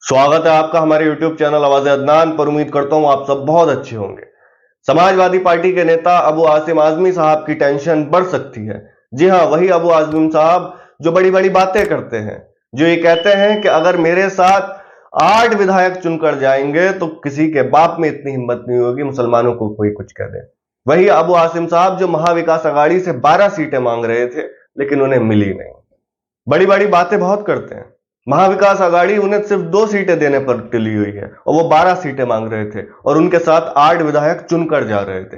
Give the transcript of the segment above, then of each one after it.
स्वागत है आपका हमारे YouTube चैनल आवाज़े अदनान पर। उम्मीद करता हूं आप सब बहुत अच्छे होंगे। समाजवादी पार्टी के नेता अबू आसिम आजमी साहब की टेंशन बढ़ सकती है। जी हां, वही अबू आसिम साहब जो बड़ी बड़ी बातें करते हैं, जो ये कहते हैं कि अगर मेरे साथ 8 विधायक चुनकर जाएंगे तो किसी के बाप में इतनी हिम्मत नहीं होगी मुसलमानों को कोई कुछ कह दे। वही अबू आसिम साहब जो महाविकास अघाड़ी से 12 सीटें मांग रहे थे लेकिन उन्हें मिली नहीं। बड़ी बड़ी बातें बहुत करते हैं। महाविकास आघाड़ी उन्हें सिर्फ 2 सीटें देने पर टिली हुई है और वो 12 सीटें मांग रहे थे और उनके साथ 8 विधायक चुनकर जा रहे थे।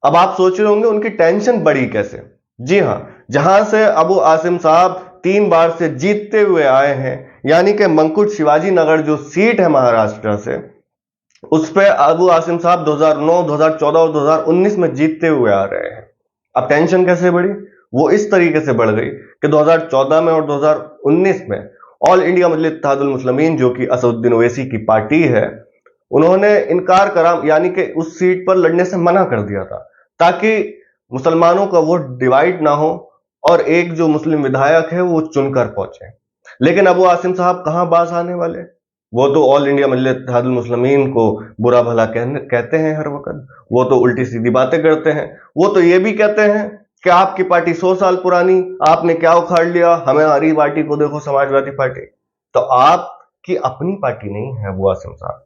अब आप सोच रहे होंगे उनकी टेंशन बढ़ी कैसे। जी हां, जहां से अबू आसिम साहब 3 बार से जीतते हुए आए हैं, यानी कि मंकुट शिवाजी नगर जो सीट है महाराष्ट्र से, उस पे अबू आसिम साहब 2009, 2014 और 2019 में जीतते हुए आ रहे हैं। अब टेंशन कैसे बढ़ी? वो इस तरीके से बढ़ गई कि 2014 में और 2019 में ऑल इंडिया मजलिस इत्तेहादुल मुस्लिमीन जो कि असदुद्दीन ओवैसी की पार्टी है, उन्होंने इनकार करा, यानी कि उस सीट पर लड़ने से मना कर दिया था ताकि मुसलमानों का वोट डिवाइड ना हो और एक जो मुस्लिम विधायक है वो चुनकर पहुंचे। लेकिन अबू आसिम साहब कहां बाज आने वाले? वो तो ऑल इंडिया मजलिस इत्तेहादुल मुस्लिमीन को बुरा भला कहते हैं हर वक्त। वो तो उल्टी सीधी बातें करते हैं। वो तो ये भी कहते हैं कि आपकी पार्टी 100 साल पुरानी, आपने क्या उखाड़ लिया, हमें हमारी पार्टी को देखो, समाजवादी पार्टी। तो आपकी अपनी पार्टी नहीं है अबू आसिम साहब।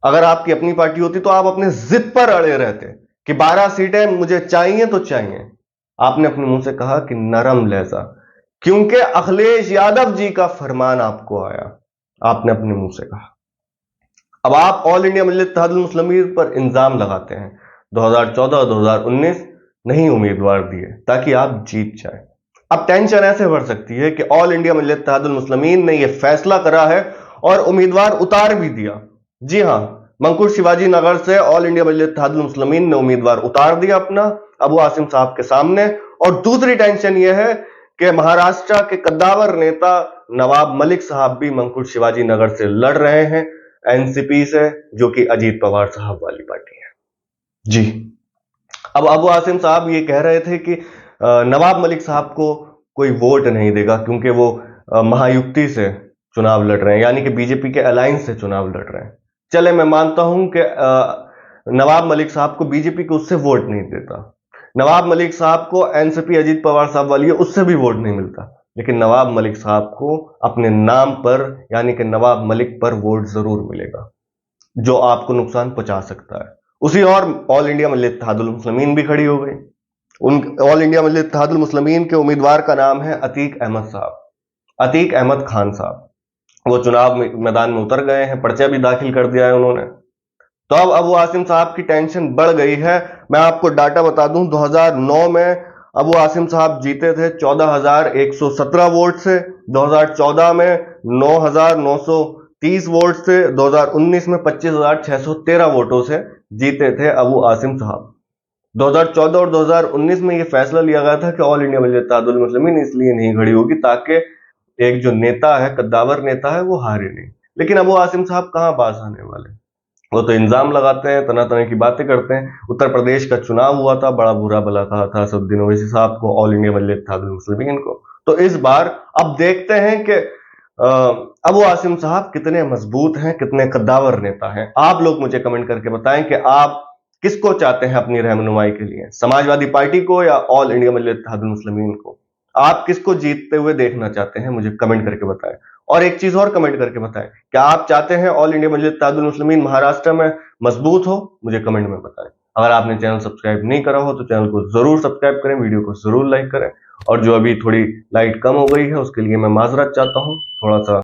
अगर आपकी अपनी पार्टी होती तो आप अपने जिद पर अड़े रहते कि 12 सीटें मुझे चाहिए तो चाहिए। आपने अपने मुंह से कहा कि नरम लहजा, क्योंकि अखिलेश यादव जी का फरमान आपको आया, आपने अपने मुंह से कहा। अब आप ऑल इंडिया मजलिस इत्तेहादुल मुस्लिमीन पर इल्जाम लगाते हैं 2014 और 2019 नहीं उम्मीदवार दिए ताकि आप जीत जाए। अब टेंशन ऐसे बढ़ सकती है कि ऑल इंडिया मजलिस इत्तेहादुल मुस्लिमीन ने यह फैसला करा है और उम्मीदवार उतार भी दिया। जी हां, मंकुट शिवाजी नगर से ऑल इंडिया मजलिस इत्तेहादुल मुस्लिमीन ने उम्मीदवार उतार दिया अपना अबू आसिम साहब के सामने। और दूसरी टेंशन यह है कि महाराष्ट्र के कद्दावर नेता नवाब मलिक साहब भी मंकुट शिवाजी नगर से लड़ रहे हैं एनसीपी से, जो कि अजीत पवार साहब वाली पार्टी है। जी, अब अबू आसिम साहब ये कह रहे थे कि नवाब मलिक साहब को कोई वोट नहीं देगा क्योंकि वो महायुक्ति से चुनाव लड़ रहे हैं, यानी कि बीजेपी के अलायंस से चुनाव लड़ रहे हैं। चले, मैं मानता हूं कि नवाब मलिक साहब को बीजेपी को उससे वोट नहीं देता, नवाब मलिक साहब को एनसीपी अजीत पवार साहब वाली है उससे भी वोट नहीं मिलता, लेकिन नवाब मलिक साहब को अपने नाम पर, यानी कि नवाब मलिक पर वोट जरूर मिलेगा जो आपको नुकसान पहुंचा सकता है। उसी और ऑल इंडिया मजलिस इत्तेहादुल मुस्लिमीन भी खड़ी हो गई। उन ऑल इंडिया मजलिस इत्तेहादुल मुस्लिमीन के उम्मीदवार का नाम है अतीक अहमद साहब, अतीक अहमद खान साहब। वो चुनाव मैदान में उतर गए हैं, पर्चा भी दाखिल कर दिया है उन्होंने। तो अब अबू आसिम साहब की टेंशन बढ़ गई है। मैं आपको डाटा बता दूं, 2009 में अबू आसिम साहब जीते थे 14,117 वोट से, 2014 में 9,930 वोट से, 2019 में 25,613 वोटों से जीते थे अबू आसिम साहब। 2014 और 2019 में यह फैसला लिया गया था कि ऑल इंडिया मजलिस इत्तेहादुल मुस्लिमीन इसलिए नहीं खड़ी होगी ताकि एक जो नेता है, कद्दावर नेता है, वो हारे नहीं। लेकिन अबू आसिम साहब कहां बाज आने वाले? वो तो इल्जाम लगाते हैं, तरह तरह की बातें करते हैं। उत्तर प्रदेश का चुनाव हुआ था, बड़ा बुरा भला कहा था असदुद्दीन ओवैसी साहब को, ऑल इंडिया मजलिस इत्तेहादुल मुस्लिमीन को। तो इस बार अब देखते हैं कि अबू आसिम साहब कितने मजबूत हैं, कितने कद्दावर नेता हैं। आप लोग मुझे कमेंट करके बताएं कि आप किसको चाहते हैं अपनी रहनुमाई के लिए, समाजवादी पार्टी को या ऑल इंडिया मजलिस इत्तेहादुल मुस्लिमीन को? आप किसको जीतते हुए देखना चाहते हैं, मुझे कमेंट करके बताएं। और एक चीज और कमेंट करके बताएं, क्या आप चाहते हैं ऑल इंडिया मजलिस इत्तेहादुल मुस्लिमीन महाराष्ट्र में मजबूत हो? मुझे कमेंट में बताएं। अगर आपने चैनल सब्सक्राइब नहीं करा हो तो चैनल को जरूर सब्सक्राइब करें, वीडियो को जरूर लाइक करें। और जो अभी थोड़ी लाइट कम हो गई है उसके लिए मैं माजरत चाहता हूं, थोड़ा सा